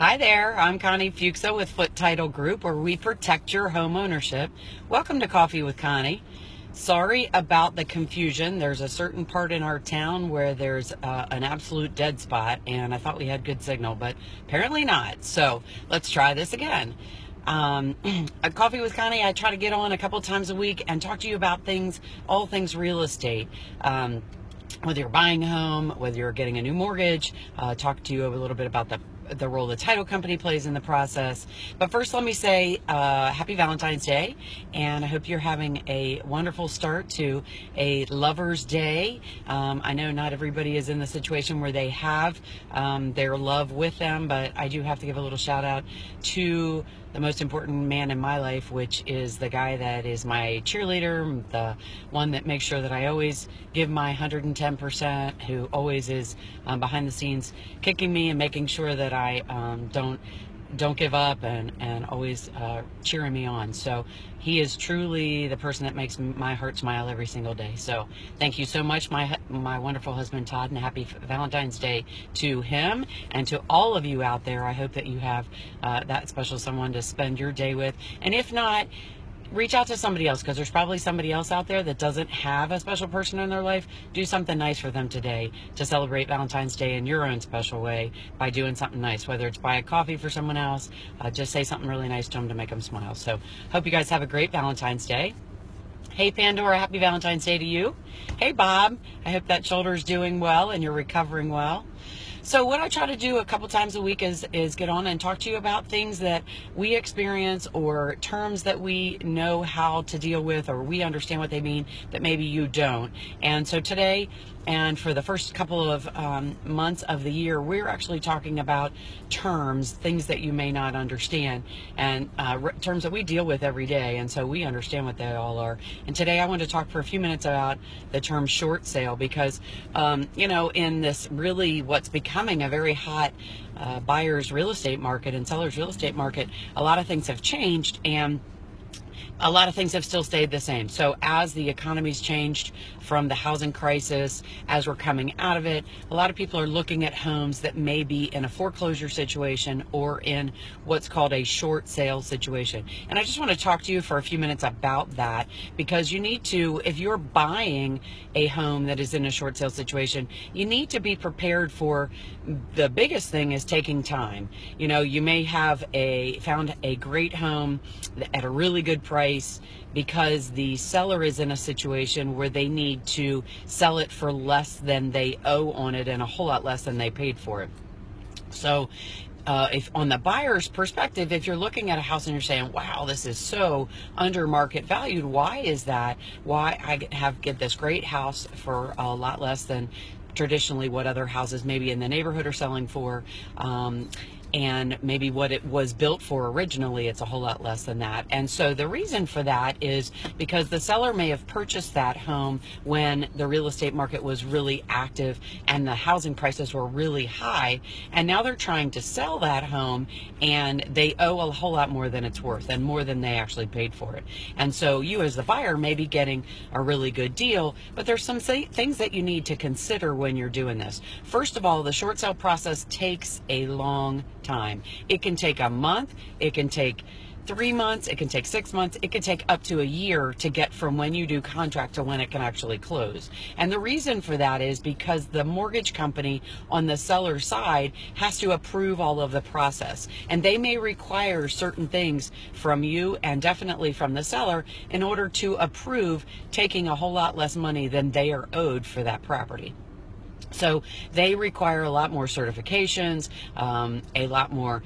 Hi there, I'm Connie Foote with Footetitlegroup, where we protect your home ownership. Welcome to Coffee with Connie. Sorry about the confusion. There's a certain part in our town where there's an absolute dead spot, and I thought we had good signal, but apparently not. So let's try this again. A Coffee with Connie, I try to get on a couple times a week and talk to you about all things real estate. Whether you're buying a home, whether you're getting a new mortgage, talk to you a little bit about the role the title company plays in the process. But first, let me say happy Valentine's Day, and I hope you're having a wonderful start to a lover's day. I know not everybody is in the situation where they have their love with them, but I do have to give a little shout out to the most important man in my life, which is the guy that is my cheerleader, the one that makes sure that I always give my 110%, who always is behind the scenes kicking me and making sure that I don't give up and always cheering me on. So he is truly the person that makes my heart smile every single day. So thank you so much, my wonderful husband Todd, and happy Valentine's Day to him and to all of you out there. I hope that you have that special someone to spend your day with, and if not, reach out to somebody else, because there's probably somebody else out there that doesn't have a special person in their life. Do something nice for them today to celebrate Valentine's Day in your own special way by doing something nice, whether it's buy a coffee for someone else, just say something really nice to them to make them smile. So hope you guys have a great Valentine's Day. Hey Pandora, happy Valentine's Day to you. Hey Bob, I hope that shoulder's doing well and you're recovering well. So what I try to do a couple times a week is get on and talk to you about things that we experience, or terms that we know how to deal with, or we understand what they mean that maybe you don't. And so today, and for the first couple of months of the year, we're actually talking about terms, things that you may not understand, and terms that we deal with every day, and so we understand what they all are. And today I want to talk for a few minutes about the term short sale, because in this really what's becoming a very hot buyer's real estate market and seller's real estate market, a lot of things have changed, and a lot of things have still stayed the same. So as the economy's changed from the housing crisis, as we're coming out of it, a lot of people are looking at homes that may be in a foreclosure situation or in what's called a short sale situation. And I just want to talk to you for a few minutes about that, because you need to, if you're buying a home that is in a short sale situation, you need to be prepared for the biggest thing is taking time. You may have found a great home at a really good price because the seller is in a situation where they need to sell it for less than they owe on it and a whole lot less than they paid for it. So if on the buyer's perspective, if you're looking at a house and you're saying, wow, this is so under market valued, why is that? Why I get this great house for a lot less than traditionally what other houses maybe in the neighborhood are selling for, and maybe what it was built for originally, it's a whole lot less than that. And so the reason for that is because the seller may have purchased that home when the real estate market was really active and the housing prices were really high, and now they're trying to sell that home and they owe a whole lot more than it's worth and more than they actually paid for it. And so you as the buyer may be getting a really good deal, but there's some things that you need to consider when you're doing this. First of all, the short sale process takes a long time. It can take a month, it can take 3 months, it can take 6 months, it can take up to a year to get from when you do contract to when it can actually close. And the reason for that is because the mortgage company on the seller side has to approve all of the process, and they may require certain things from you and definitely from the seller in order to approve taking a whole lot less money than they are owed for that property. So they require a lot more certifications, a lot more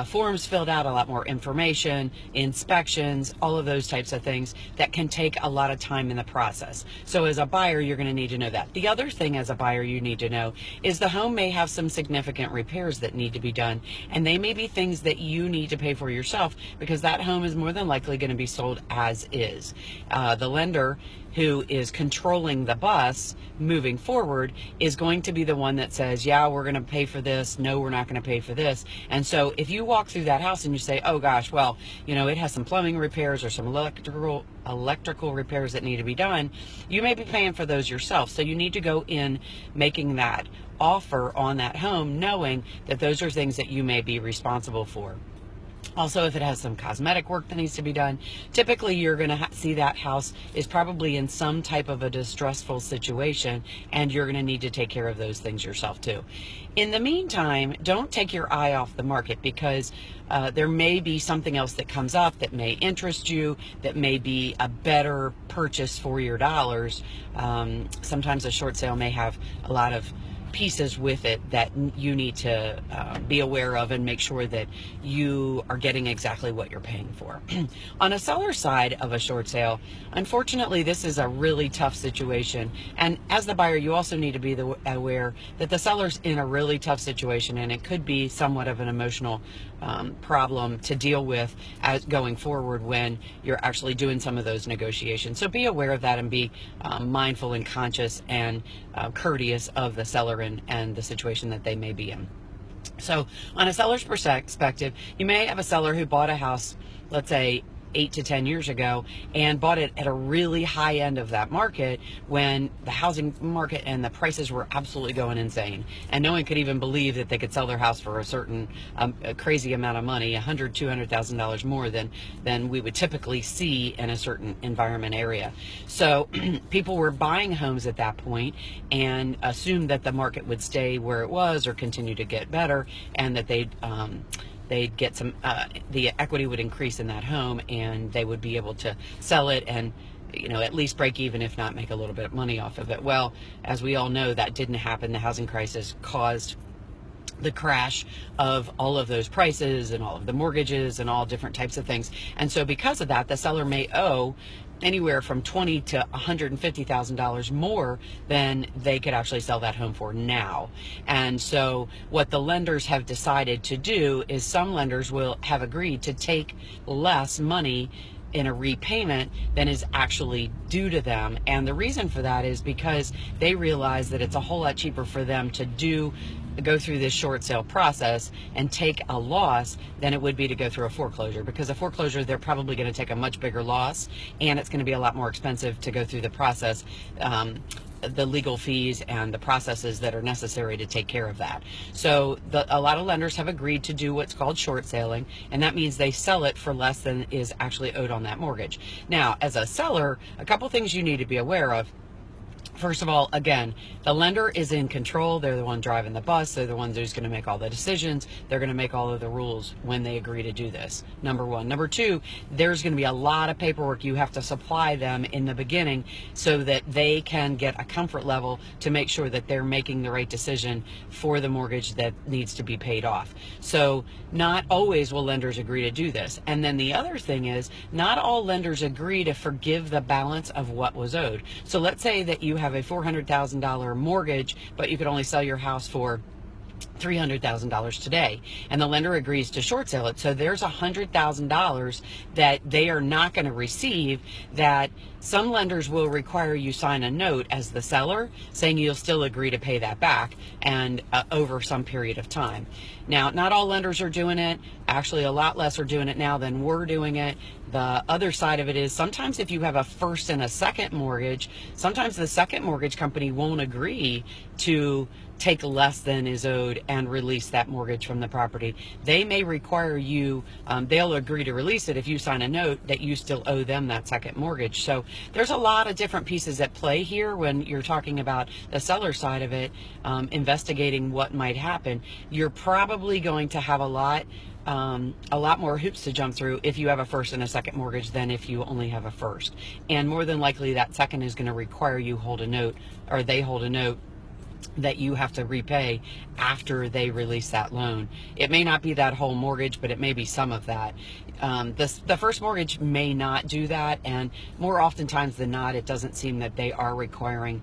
forms filled out, a lot more information, inspections, all of those types of things that can take a lot of time in the process. So as a buyer, you're going to need to know that. The other thing as a buyer you need to know is the home may have some significant repairs that need to be done, and they may be things that you need to pay for yourself, because that home is more than likely going to be sold as is. The lender who is controlling the bus moving forward is going to be the one that says, yeah, we're going to pay for this. No, we're not going to pay for this. And so if you walk through that house and you say, oh gosh, well, it has some plumbing repairs or some electrical repairs that need to be done, you may be paying for those yourself. So you need to go in making that offer on that home, knowing that those are things that you may be responsible for. Also, if it has some cosmetic work that needs to be done, typically you're going to see that house is probably in some type of a distressful situation, and you're going to need to take care of those things yourself too. In the meantime, don't take your eye off the market, because there may be something else that comes up that may interest you, that may be a better purchase for your dollars. Sometimes a short sale may have a lot of pieces with it that you need to be aware of and make sure that you are getting exactly what you're paying for. On a seller side of a short sale, unfortunately, this is a really tough situation. And as the buyer, you also need to be aware that the seller's in a really tough situation, and it could be somewhat of an emotional problem to deal with as going forward when you're actually doing some of those negotiations. So be aware of that and be mindful and conscious and courteous of the seller and the situation that they may be in. So on a seller's perspective, you may have a seller who bought a house, let's say 8 to 10 years ago, and bought it at a really high end of that market when the housing market and the prices were absolutely going insane, and no one could even believe that they could sell their house for a certain a crazy amount of money, $100,000-$200,000 more than we would typically see in a certain environment area. So people were buying homes at that point and assumed that the market would stay where it was or continue to get better, and that they'd get some, the equity would increase in that home, and they would be able to sell it and, at least break even, if not make a little bit of money off of it. Well, as we all know, that didn't happen. The housing crisis caused the crash of all of those prices and all of the mortgages and all different types of things. And so because of that, the seller may owe anywhere from $20,000 to $150,000 more than they could actually sell that home for now. And so what the lenders have decided to do is some lenders will have agreed to take less money in a repayment than is actually due to them. And the reason for that is because they realize that it's a whole lot cheaper for them to go through this short sale process and take a loss than it would be to go through a foreclosure, because a foreclosure, they're probably going to take a much bigger loss, and it's going to be a lot more expensive to go through the process, the legal fees and the processes that are necessary to take care of that. So a lot of lenders have agreed to do what's called short selling, and that means they sell it for less than is actually owed on that mortgage. Now, as a seller, a couple things you need to be aware of. First of all, again, the lender is in control. They're the one driving the bus. They're the ones who's going to make all the decisions. They're going to make all of the rules when they agree to do this, number one. Number two, there's going to be a lot of paperwork you have to supply them in the beginning so that they can get a comfort level to make sure that they're making the right decision for the mortgage that needs to be paid off. So not always will lenders agree to do this. And then the other thing is, not all lenders agree to forgive the balance of what was owed. So let's say that you have a $400,000 mortgage, but you could only sell your house for $300,000 today, and the lender agrees to short sale it. So there's $100,000 that they are not going to receive, that some lenders will require you sign a note as the seller saying you'll still agree to pay that back and over some period of time. Now, not all lenders are doing it. Actually, a lot less are doing it now than we're doing it. The other side of it is sometimes if you have a first and a second mortgage, sometimes the second mortgage company won't agree to take less than is owed and release that mortgage from the property. They may require you, they'll agree to release it if you sign a note that you still owe them that second mortgage. So there's a lot of different pieces at play here when you're talking about the seller side of it, investigating what might happen. You're probably going to have a lot more hoops to jump through if you have a first and a second mortgage than if you only have a first. And more than likely that second is going to require you hold a note, or they hold a note that you have to repay after they release that loan. It may not be that whole mortgage, but it may be some of that. The first mortgage may not do that, and more oftentimes than not, it doesn't seem that they are requiring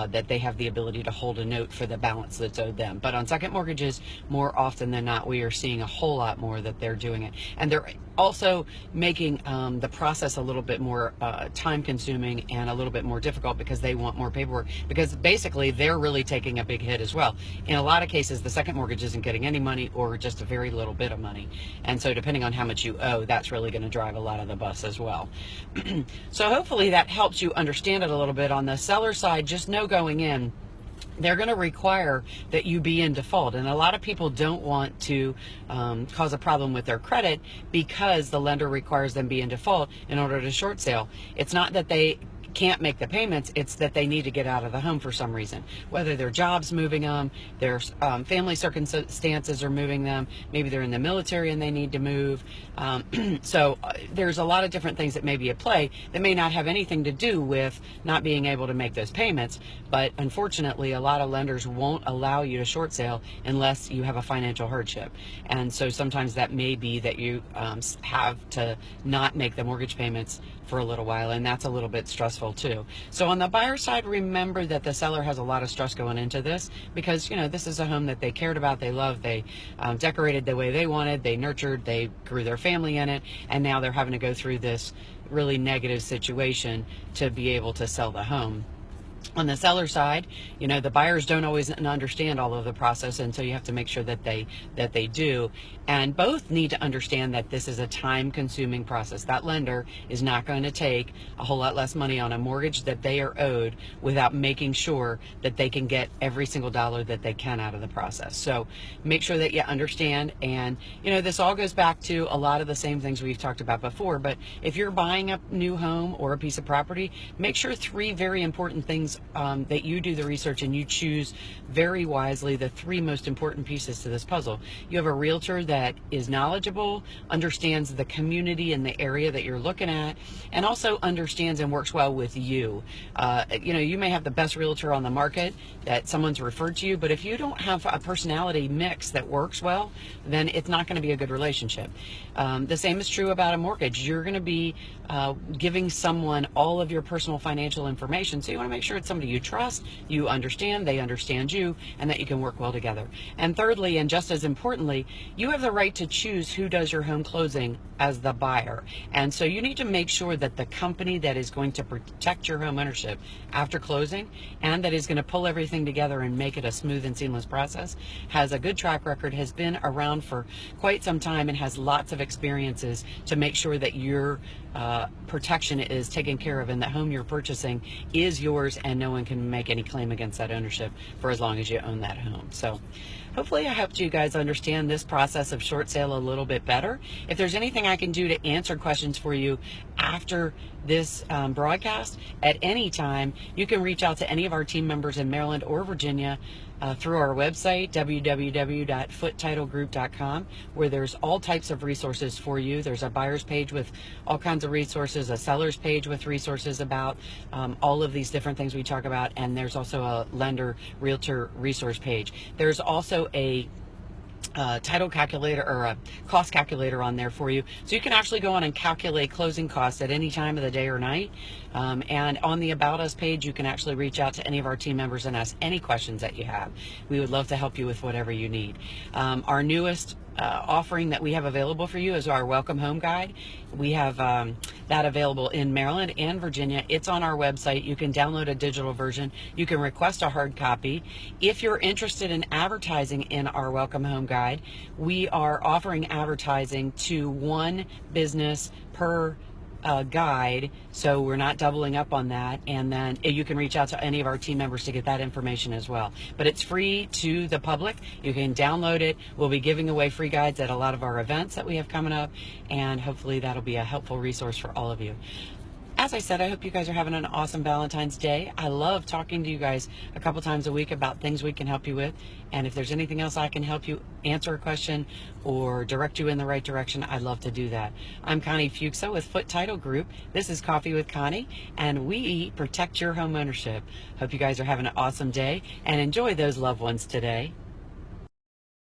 that they have the ability to hold a note for the balance that's owed them. But on second mortgages, more often than not, we are seeing a whole lot more that they're doing it. And also making the process a little bit more time consuming and a little bit more difficult, because they want more paperwork, because basically they're really taking a big hit as well. In a lot of cases, the second mortgage isn't getting any money or just a very little bit of money, and so depending on how much you owe, that's really going to drive a lot of the bus as well. So hopefully that helps you understand it a little bit. On the seller side, just know going in, they're going to require that you be in default. And a lot of people don't want to cause a problem with their credit because the lender requires them be in default in order to short sale. It's not that they can't make the payments, it's that they need to get out of the home for some reason, whether their job's moving them, their family circumstances are moving them, maybe they're in the military and they need to move. So there's a lot of different things that may be at play that may not have anything to do with not being able to make those payments, but unfortunately a lot of lenders won't allow you to short sale unless you have a financial hardship. And so sometimes that may be that you have to not make the mortgage payments for a little while, and that's a little bit stressful too. So on the buyer side, remember that the seller has a lot of stress going into this, because this is a home that they cared about, they loved, they decorated the way they wanted, they nurtured, they grew their family in it, and now they're having to go through this really negative situation to be able to sell the home. On the seller side, the buyers don't always understand all of the process, and so you have to make sure that they do. And both need to understand that this is a time-consuming process. That lender is not going to take a whole lot less money on a mortgage that they are owed without making sure that they can get every single dollar that they can out of the process. So make sure that you understand. And this all goes back to a lot of the same things we've talked about before. But if you're buying a new home or a piece of property, make sure 3 very important things that you do the research and you choose very wisely the 3 most important pieces to this puzzle. You have a realtor that is knowledgeable, understands the community and the area that you're looking at, and also understands and works well with you. You may have the best realtor on the market that someone's referred to you, but if you don't have a personality mix that works well, then it's not going to be a good relationship. The same is true about a mortgage. You're going to be giving someone all of your personal financial information, so you want to make sure it's somebody you trust, you understand, they understand you, and that you can work well together. And thirdly, and just as importantly, you have the right to choose who does your home closing as the buyer. And so you need to make sure that the company that is going to protect your home ownership after closing, and that is going to pull everything together and make it a smooth and seamless process, has a good track record, has been around for quite some time, and has lots of experiences to make sure that your protection is taken care of, and the home you're purchasing is yours, and no one can make any claim against that ownership for as long as you own that home. So hopefully I helped you guys understand this process of short sale a little bit better. If there's anything I can do to answer questions for you after this broadcast at any time, you can reach out to any of our team members in Maryland or Virginia through our website, www.footetitlegroup.com, where there's all types of resources for you. There's a buyer's page with all kinds of resources, a seller's page with resources about all of these different things we talk about, and there's also a lender realtor resource page. There's also a title calculator or a cost calculator on there for you, so you can actually go on and calculate closing costs at any time of the day or night. And on the About Us page, you can actually reach out to any of our team members and ask any questions that you have. We would love to help you with whatever you need. Our newest offering that we have available for you is our Welcome Home Guide. We have that available in Maryland and Virginia. It's on our website. You can download a digital version. You can request a hard copy. If you're interested in advertising in our Welcome Home Guide, we are offering advertising to 1 business per guide, so we're not doubling up on that. And then you can reach out to any of our team members to get that information as well. But it's free to the public. You can download it. We'll be giving away free guides at a lot of our events that we have coming up, and hopefully that'll be a helpful resource for all of you. As I said, I hope you guys are having an awesome Valentine's Day. I love talking to you guys a couple times a week about things we can help you with. And if there's anything else I can help you answer a question or direct you in the right direction, I'd love to do that. I'm Connie Foote with Footetitlegroup. This is Coffee with Connie, and we protect your home ownership. Hope you guys are having an awesome day and enjoy those loved ones today.